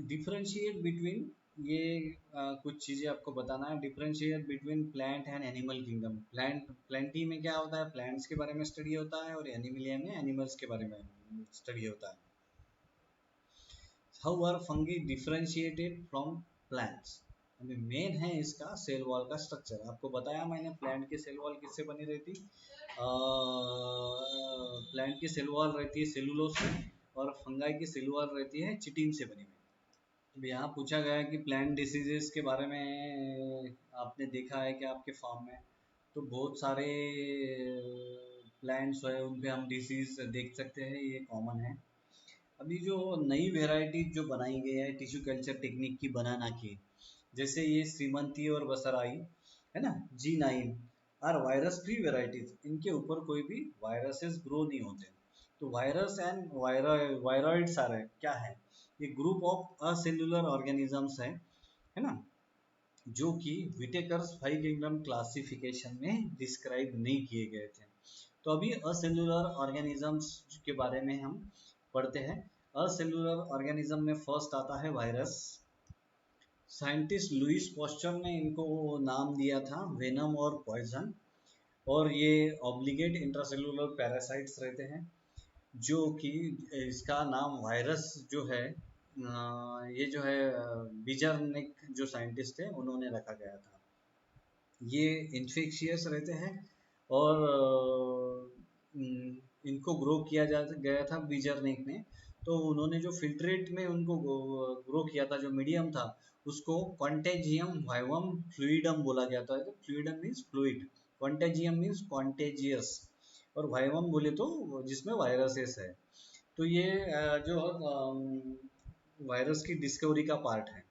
डिफरेंशिएट बिटवीन ये कुछ चीज़ें आपको बताना है। Differentiate between plant and animal kingdom. Plantae में क्या होता है, प्लांट्स के बारे में स्टडी होता है, और एनिमलिया में एनिमल्स के बारे में स्टडी होता है। How are fungi differentiated from plants. अभी मेन है इसका सेल वॉल का स्ट्रक्चर। आपको बताया मैंने प्लांट की सेल वॉल किससे बनी रहती, प्लांट की सेल वॉल रहती है सेलुलोज से, और फंगाई की सेल वॉल रहती है चिटिन से बनी हुई। अब यहाँ पूछा गया कि प्लांट डिसीजेस के बारे में आपने देखा है कि आपके फार्म में, तो बहुत सारे प्लांट्स है उन पे हम डिसीज देख सकते हैं, ये कॉमन है। अभी जो नई वेराइटी जो बनाई गई है टिश्यू कल्चर टेक्निक की, बनाना की, जैसे ये श्रीमंती और बसराई है ना, G9 are virus free varieties. इनके ऊपर कोई भी वायरसेस ग्रो नहीं होते। तो वायरस एंड वायरॉइड्स आ रहे क्या है, ये ग्रुप ऑफ असेल्युलर ऑर्गेनिजम्स है ना, जो कि विटेकर्स 5 किंगडम क्लासिफिकेशन में डिस्क्राइब नहीं किए गए थे। तो अभी असेल्युलर ऑर्गेनिजम्स के बारे में हम पढ़ते हैं। असेल्युलर ऑर्गेनिज्म में फर्स्ट आता है वायरस, साइंटिस्ट लुइस पॉस्चर ने इनको नाम दिया था वेनम और पॉइजन। और ये ऑब्लिगेट इंट्रासेलुलर पैरासाइट्स रहते हैं, जो कि इसका नाम वायरस जो है ये जो है बीजरनिक जो साइंटिस्ट थे उन्होंने रखा गया था। ये इन्फेक्शियस रहते हैं और इनको ग्रो किया जा गया था बीजरनिक ने। तो उन्होंने जो फिल्ट्रेट में उनको ग्रो किया था, जो मीडियम था, उसको कॉन्टेजियम वाइवम फ्लूइडम बोला गया था। Fluidum means fluid, contagium means contagious, और वाइवम बोले तो जिसमें वायरसेस है। तो ये जो वायरस की डिस्कवरी का पार्ट है।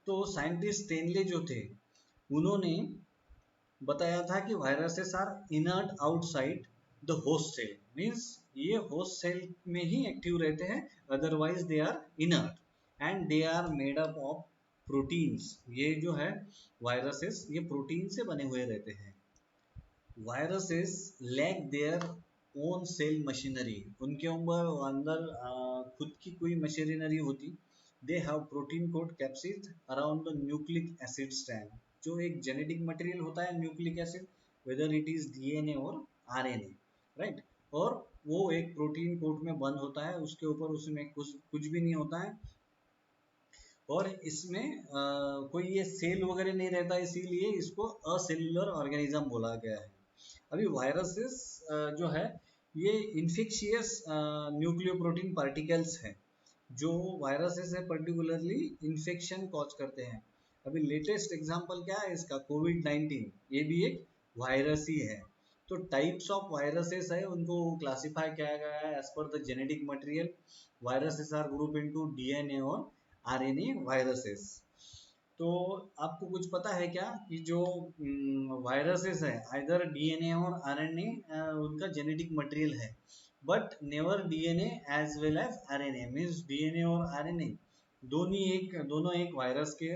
तो साइंटिस्ट स्टेनले जो थे उन्होंने बताया था कि viruses are inert outside the host cell, means ये होस्ट सेल में ही एक्टिव रहते हैं, otherwise they are inert and they are made up of proteins. ये जो है वायरसेस ये प्रोटीन से बने हुए रहते हैं। Viruses lack their own cell machinery, उनके अंदर खुद की कोई मशीनरी होती। They have protein code capsid around the nucleic acid strand, जो एक जेनेटिक मटेरियल होता है nucleic acid, whether it is DNA और आरएनए, राइट। और वो एक प्रोटीन कोट में बंद होता है, उसके ऊपर उसमें कुछ भी नहीं होता है, और इसमें कोई ये सेल वगैरह नहीं रहता, इसीलिए इसको असेल्युलर ऑर्गेनिज्म बोला गया है। अभी वायरसेस जो है ये इन्फेक्शियस न्यूक्लियोप्रोटीन पार्टिकल्स हैं, जो वायरसेस है पर्टिकुलरली इन्फेक्शन कॉज करते हैं। अभी लेटेस्ट एग्जांपल क्या है इसका, कोविड-19, ये भी एक वायरस ही है। तो टाइप्स ऑफ वायरसेस है, उनको क्लासिफाई किया गया है as per the genetic material. Viruses are group into DNA और आरएनए वायरसेस। तो आपको कुछ पता है क्या कि जो वायरसेस है आइदर डीएनए और आरएनए उनका जेनेटिक मटेरियल है, but never DNA as well as RNA, means DNA और आरएनए दोनों एक वायरस के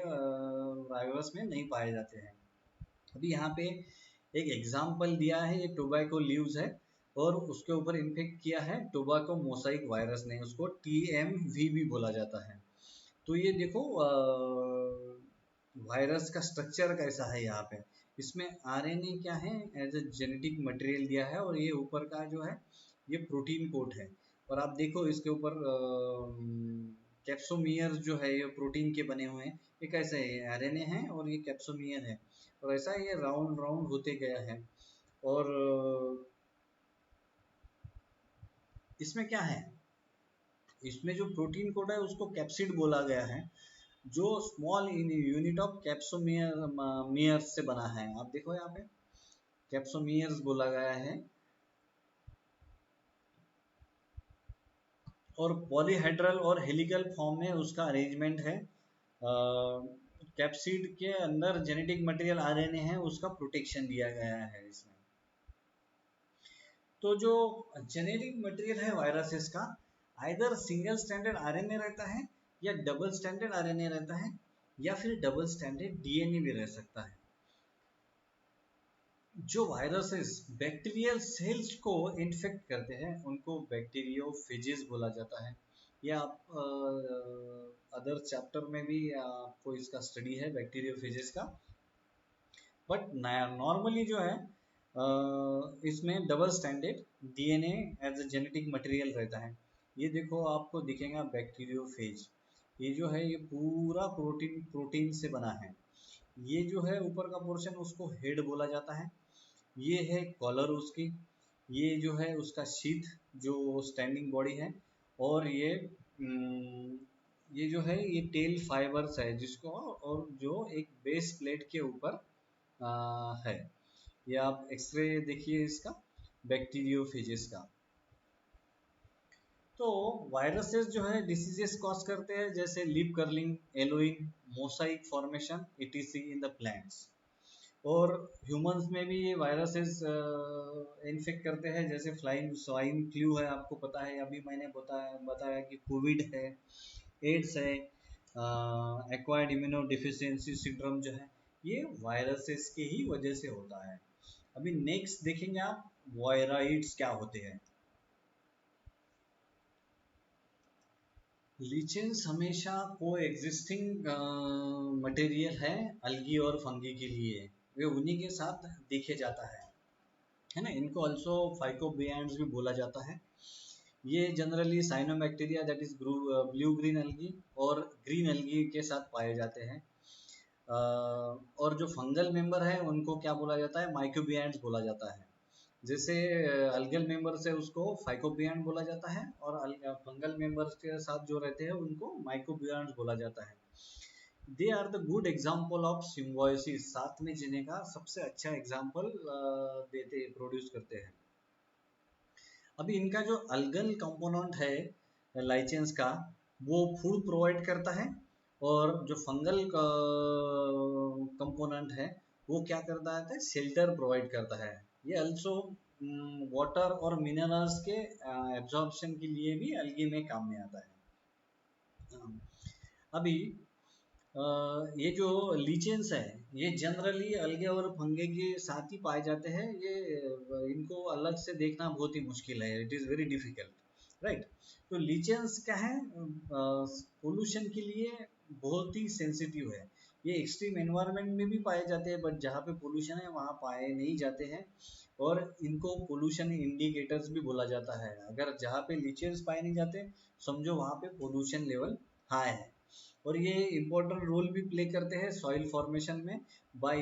वायरस में नहीं पाए जाते हैं। अभी यहाँ पे एक एग्जाम्पल दिया है, ये टोबैको लीव्स है और उसके ऊपर इन्फेक्ट किया है टोबैको मोसाइक वायरस ने, उसको TMV भी बोला जाता है। तो ये देखो वायरस का स्ट्रक्चर कैसा है यहाँ पे, इसमें आरएनए क्या है एज ए जेनेटिक मटेरियल दिया है, और ये ऊपर का जो है ये प्रोटीन कोट है। और आप देखो इसके ऊपर कैप्सोमियर जो है ये प्रोटीन के बने हुए हैं, ये कैसे है, आरएनए है और ये कैप्सोमियर है, और ऐसा ये राउंड राउंड होते गया है। और इसमें क्या है, इसमें जो प्रोटीन कोड है उसको कैप्सिड बोला गया है, जो स्मॉल यूनिट ऑफ कैप्सोमियर से बना है। आप देखो यहाँ पे कैप्सोमियर्स बोला गया है, और पॉलीहेड्रल और हेलिकल फॉर्म में उसका अरेंजमेंट है। कैप्सिड के अंदर जेनेटिक मटेरियल आरएनए है, उसका प्रोटेक्शन दिया गया है इसमें। तो जो जेनेटिक मटेरियल है वायरसेस का, आइदर सिंगल स्टैंडर्ड आरएनए रहता है, या डबल स्टैंडर्ड आरएनए रहता है, या फिर डबल स्टैंडर्ड डीएनए भी रह सकता है। जो वायरसेस बैक्टीरियल सेल्स को इन्फेक्ट करते हैं उनको बैक्टीरियोफेजेस बोला जाता है। या आप अदर चैप्टर में भी आपको इसका स्टडी है बैक्टीरियोफेजेस का। बट नॉर्मली जो है इसमें double standard DNA as a genetic material रहता है। ये देखो आपको दिखेगा बैक्टीरियोफेज, ये जो है ये पूरा प्रोटीन से बना है। ये जो है ऊपर का पोर्शन उसको हेड बोला जाता है, ये है कॉलर उसकी, ये जो है उसका शीथ जो स्टैंडिंग बॉडी है, और ये जो है ये टेल फाइबर्स है जिसको, और जो एक बेस प्लेट के ऊपर है। ये आप एक्सरे देखिए इसका बैक्टीरियोफेजेस का। तो वायरसेस जो है डिसीजेस कॉज करते हैं, जैसे lip curling, allowing, mosaic formation etc in the plants. और ह्यूमंस में भी ये वायरसेस इन्फेक्ट करते हैं, जैसे फ्लाइंग स्वाइन फ्लू है, आपको पता है, अभी मैंने बताया कि कोविड है, एड्स है, एक्वायर्ड इम्यूनो डिफिशियंसी सिंड्रोम जो है ये वायरसेस की ही वजह से होता है। अभी नेक्स्ट देखेंगे आप वायराइड्स क्या होते हैं। लीचेंस हमेशा को एग्जिस्टिंग मटेरियल है अलगी और फंगी के लिए, वे उन्हीं के साथ देखे जाता है ना। इनको ऑल्सो फाइकोबियंड्स भी बोला जाता है। ये generally cyanobacteria that is blue green algae और ग्रीन एल्गी के साथ पाए जाते हैं। और जो फंगल मेंबर है उनको क्या बोला जाता है, माइक्रोबियंड्स बोला जाता है। जैसे अल्गल मेंबर से उसको फाइकोबियंड बोला जाता है और फंगल मेंबर्स के साथ जो रहते हैं उनको माइक्रोबियंड्स बोला जाता है। They are the good example of symbiosis, साथ में जीने का सबसे अच्छा एग्जाम्पल देते प्रोड्यूस करते हैं। अभी इनका जो अल्गल कंपोनेंट है लाइचेंस का, वो फूड प्रोवाइड करता है, और जो फंगल कंपोनेंट है वो क्या करता है, शेल्टर प्रोवाइड करता है। ये अल्सो वाटर और मिनरल्स के एब्जॉर्प्शन के लिए भी अलगी में काम में आता है। अभी ये जो लीचेंस है ये जनरली अलगे और फंगे के साथ ही पाए जाते हैं। ये इनको अलग से देखना बहुत ही मुश्किल है, it is very difficult, right. तो लीचेंस क्या है, पोल्यूशन के लिए बहुत ही सेंसिटिव है। ये एक्सट्रीम एनवायरनमेंट में भी पाए जाते हैं, बट जहाँ पे पोल्यूशन है वहाँ पाए नहीं जाते हैं, और इनको पोल्यूशन इंडिकेटर्स भी बोला जाता है। अगर जहाँ पे लीचेंस पाए नहीं जाते, समझो वहाँ पे पोल्यूशन लेवल हाई है। और ये इम्पोर्टेंट रोल भी प्ले करते हैं सॉइल फॉर्मेशन में by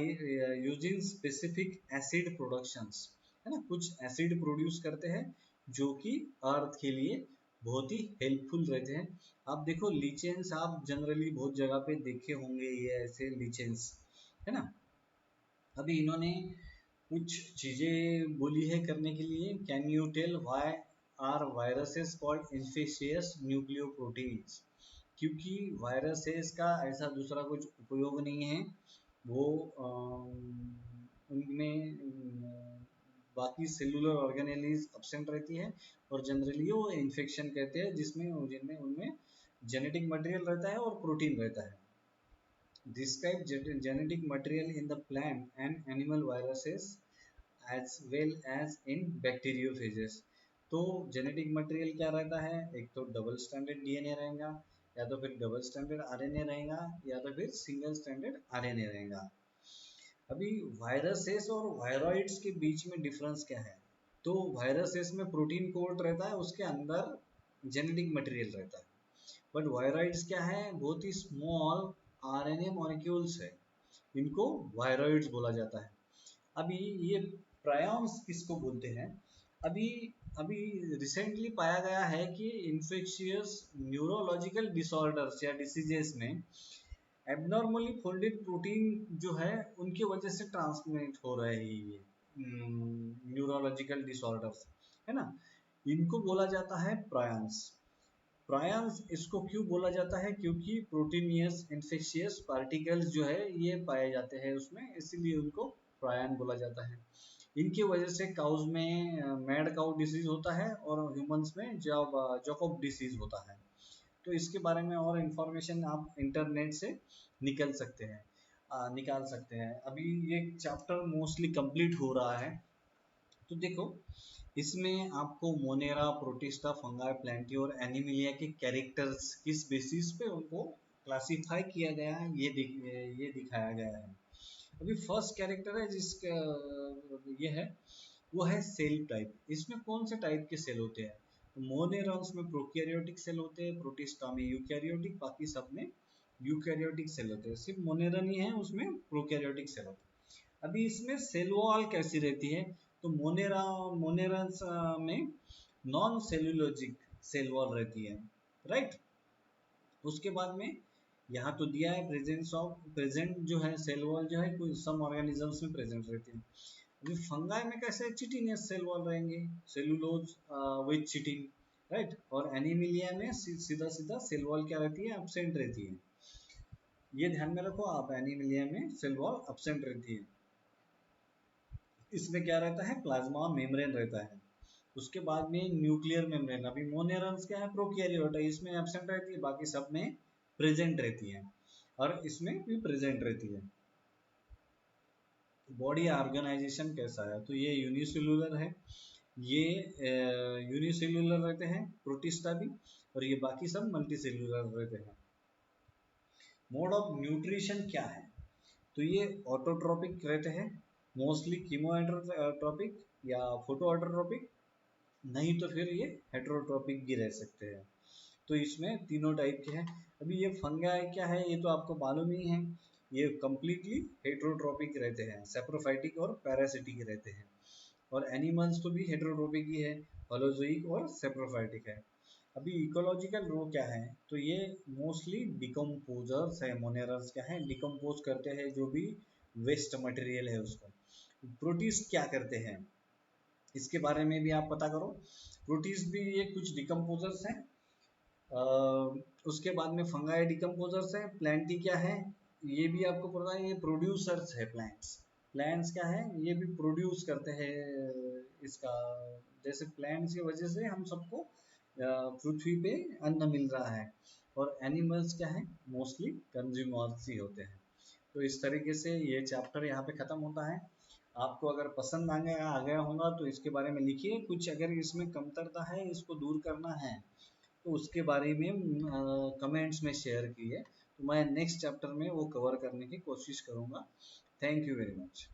using specific acid productions, है ना। कुछ एसिड प्रोड्यूस करते हैं जो कि अर्थ के लिए बहुत ही हेल्पफुल रहते हैं। आप देखो लीचेंस आप जनरली बहुत जगह पे देखे होंगे, ये ऐसे लीचेंस, है ना। अभी इन्होंने कुछ चीजें बोली है करने के लिए। Can you tell why are viruses called infectious nucleoproteins? क्योंकि वायरसेस का ऐसा दूसरा कुछ उपयोग नहीं है, वो उनमें बाकी सेलुलर ऑर्गेनेलीज एब्सेंट रहती है, और जनरली वो इन्फेक्शन कहते हैं जिनमें उनमें जेनेटिक मटेरियल रहता है और प्रोटीन रहता है। Describe genetic material in the plant and animal viruses as well as in bacteriophages। तो जेनेटिक मटेरियल क्या रहता है, एक तो डबल स्टैंडर्ड डीएनए रहेगा, या तो फिर डबल स्टैंडर्ड आरएनए रहेगा, या तो फिर सिंगल स्टैंडर्ड आरएनए रहेगा। अभी वायरसेस और वायरॉइड्स के बीच में डिफरेंस क्या है, तो वायरसेस में प्रोटीन कोट रहता है, उसके अंदर जेनेटिक मटेरियल रहता है, बट वायरॉइड्स क्या है, बहुत ही स्मॉल आरएनए मॉलिक्यूल्स है, इनको वायरॉइड्स बोला जाता है। अभी ये प्रायॉन्स किसको बोलते हैं, अभी अभी रिसेंटली पाया गया है कि इन्फेक्शियस न्यूरोलॉजिकल डिसऑर्डर्स या डिसीजेस में एबनॉर्मली फोल्डेड प्रोटीन जो है उनकी वजह से ट्रांसमिट हो रहे हैं ये न्यूरोलॉजिकल डिसऑर्डर्स, है ना। इनको बोला जाता है प्रायॉन्स। प्रायॉन्स इसको क्यों बोला जाता है, क्योंकि प्रोटीनियस इन्फेक्शियस पार्टिकल्स जो है ये पाए जाते हैं उसमें, इसीलिए उनको प्रायन बोला जाता है। इनकी वजह से काउज में मैड काउ डिसीज होता है और ह्यूमंस में जॉकब डिसीज होता है। तो इसके बारे में और इन्फॉर्मेशन आप इंटरनेट से निकल सकते हैं निकाल सकते हैं। अभी ये चैप्टर मोस्टली कंप्लीट हो रहा है, तो देखो इसमें आपको मोनेरा, प्रोटिस्टा, फंगाई, प्लेंटी और एनिमिलिया के कैरेक्टर्स किस बेसिस पे उनको क्लासिफाई किया गया है ये दिखाया गया है। अभी फर्स्ट कैरेक्टर है जिसका ये है, वो है सेल टाइप। इसमें कौन से टाइप के सेल होते हैं, तो मोनेरॉन्स में प्रोकैरियोटिक सेल होते हैं, प्रोटिस्टा में यूकैरियोटिक, बाकी सब में यूकैरियोटिक सेल होते हैं। सिर्फ मोनेरन ही है उसमें प्रोकैरियोटिक सेल होते हैं। अभी इसमें सेल वॉल कैसी रहती है, तो मोनेरन्स में नॉन सेलुलोजिक सेल वॉल रहती है, राइट। उसके बाद में यहाँ तो दिया है प्रेजेंट जो है सेल वॉल जो है कुछ सम ऑर्गेनिजम्स में प्रेजेंट रहती है। अभी फंगाई में कैसे चिटिनियस सेल वॉल रहेंगे, सेलुलोज विद चिटिन, राइट। और एनिमिलिया में सीधा सीधा सेल वॉल क्या रहती है, एब्सेंट रहती है। ये ध्यान में रखो आप, एनिमिलिया में सेल वॉल एब्सेंट रहती है। इसमें क्या रहता है, प्लाज्मा मेम्ब्रेन रहता है। उसके बाद में न्यूक्लियर मेम्ब्रेन। अभी मोनेरन्स क्या है, प्रोकैरियोट है, इसमें एब्सेंट रहती है, बाकी सब में प्रेजेंट रहती है, और इसमें भी प्रेजेंट रहती है। बॉडी ऑर्गेनाइजेशन कैसा है, तो ये यूनिसेलुलर है, ये यूनिसेल्युलर रहते हैं, प्रोटिस्टा भी, और ये बाकी सब मल्टीसेल्युलर रहते हैं। मोड ऑफ न्यूट्रिशन क्या है? तो ये ऑटोट्रोपिक रहते हैं, मोस्टली कीमोट्रोपिक या फोटो ऑटोट्रोपिक, नहीं तो फिर ये हेटेरोट्रोपिक भी रह सकते हैं। तो इसमें तीनों टाइप के हैं। अभी ये फंगाई क्या है ये तो आपको मालूम ही है, ये कम्प्लीटली हेटेरोट्रोपिक रहते हैं, सेप्रोफाइटिक और पैरासिटिक रहते हैं। और एनिमल्स तो भी हेटेरोट्रोपिक ही है, होलोजोइक और सेप्रोफाइटिक है। अभी इकोलॉजिकल रो क्या है, तो ये मोस्टली डिकम्पोजर्स है, मोनेरल्स क्या है, डिकम्पोज करते हैं जो भी वेस्ट मटेरियल है उसको। प्रोटिस्ट क्या करते हैं इसके बारे में भी आप पता करो। प्रोटिस्ट भी ये कुछ डिकम्पोजर्स हैं। उसके बाद में फंगाई डिकम्पोजर्स है। प्लांटी क्या है ये भी आपको पता है, ये प्रोड्यूसर्स है। प्लांट्स क्या है, ये भी प्रोड्यूस करते हैं इसका, जैसे प्लांट्स की वजह से हम सबको पृथ्वी पे अन्न मिल रहा है। और एनिमल्स क्या है, मोस्टली कंज्यूमर्स ही होते हैं। तो इस तरीके से ये चैप्टर यहाँ पे ख़त्म होता है। आपको अगर पसंद आ गया होगा तो इसके बारे में लिखिए, कुछ अगर इसमें कमतरता है इसको दूर करना है तो उसके बारे में कमेंट्स में शेयर कीजिए, तो मैं नेक्स्ट चैप्टर में वो कवर करने की कोशिश करूँगा। Thank you very much.